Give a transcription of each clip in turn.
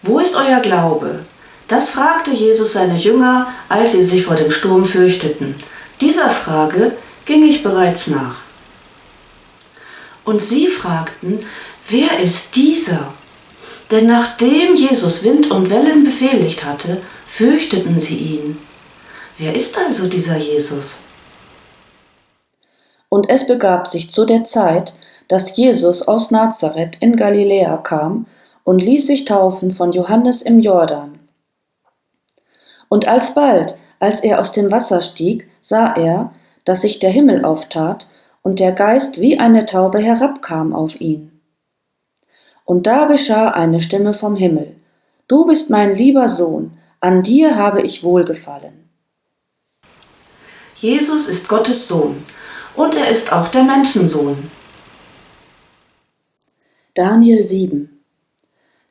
Wo ist euer Glaube? Das fragte Jesus seine Jünger, als sie sich vor dem Sturm fürchteten. Dieser Frage ging ich bereits nach. Und sie fragten, wer ist dieser? Denn nachdem Jesus Wind und Wellen befehligt hatte, fürchteten sie ihn. Wer ist also dieser Jesus? Und es begab sich zu der Zeit, dass Jesus aus Nazareth in Galiläa kam und ließ sich taufen von Johannes im Jordan. Und alsbald, als er aus dem Wasser stieg, sah er, dass sich der Himmel auftat und der Geist wie eine Taube herabkam auf ihn. Und da geschah eine Stimme vom Himmel: Du bist mein lieber Sohn, an dir habe ich Wohlgefallen. Jesus ist Gottes Sohn und er ist auch der Menschensohn. Daniel 7.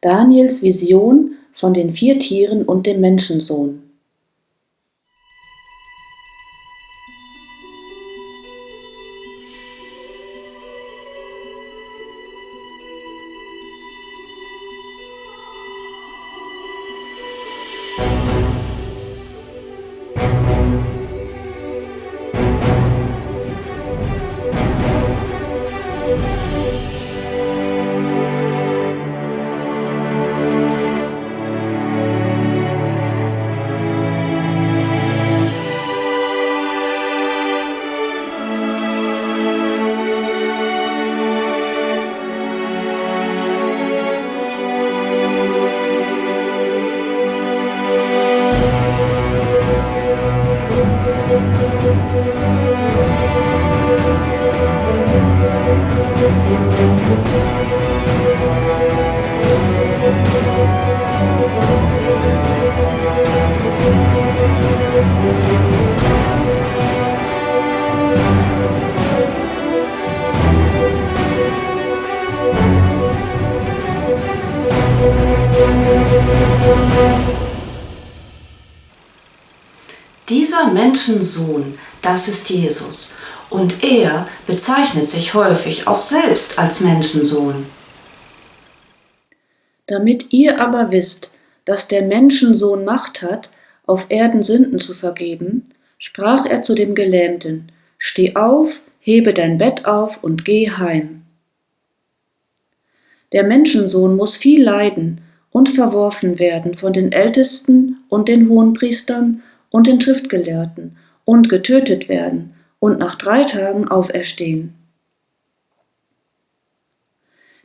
Daniels Vision von den 4 Tieren und dem Menschensohn. Dieser Menschensohn, das ist Jesus, und er bezeichnet sich häufig auch selbst als Menschensohn. Damit ihr aber wisst, dass der Menschensohn Macht hat, auf Erden Sünden zu vergeben, sprach er zu dem Gelähmten: Steh auf, hebe dein Bett auf und geh heim. Der Menschensohn muss viel leiden und verworfen werden von den Ältesten und den Hohenpriestern und den Schriftgelehrten und getötet werden und nach 3 Tagen auferstehen.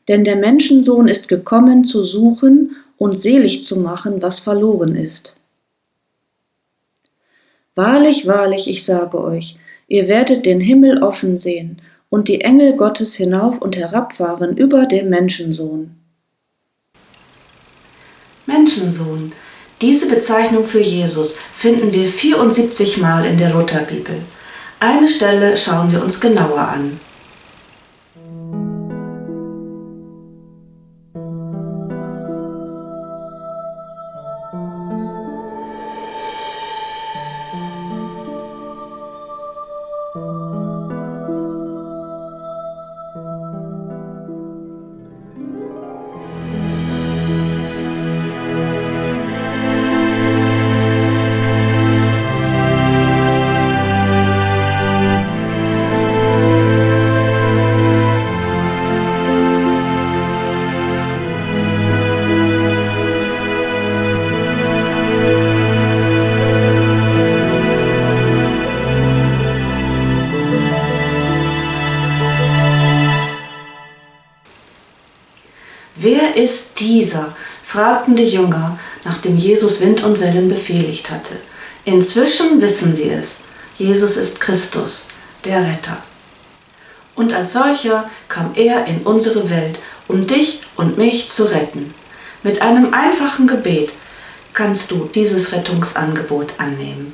Denn der Menschensohn ist gekommen, zu suchen und selig zu machen, was verloren ist. Wahrlich, wahrlich, ich sage euch, ihr werdet den Himmel offen sehen und die Engel Gottes hinauf und herabfahren über den Menschensohn. Menschensohn. Diese Bezeichnung für Jesus finden wir 74 Mal in der Lutherbibel. Eine Stelle schauen wir uns genauer an. Wer ist dieser? Fragten die Jünger, nachdem Jesus Wind und Wellen befehligt hatte. Inzwischen wissen sie es. Jesus ist Christus, der Retter. Und als solcher kam er in unsere Welt, um dich und mich zu retten. Mit einem einfachen Gebet kannst du dieses Rettungsangebot annehmen.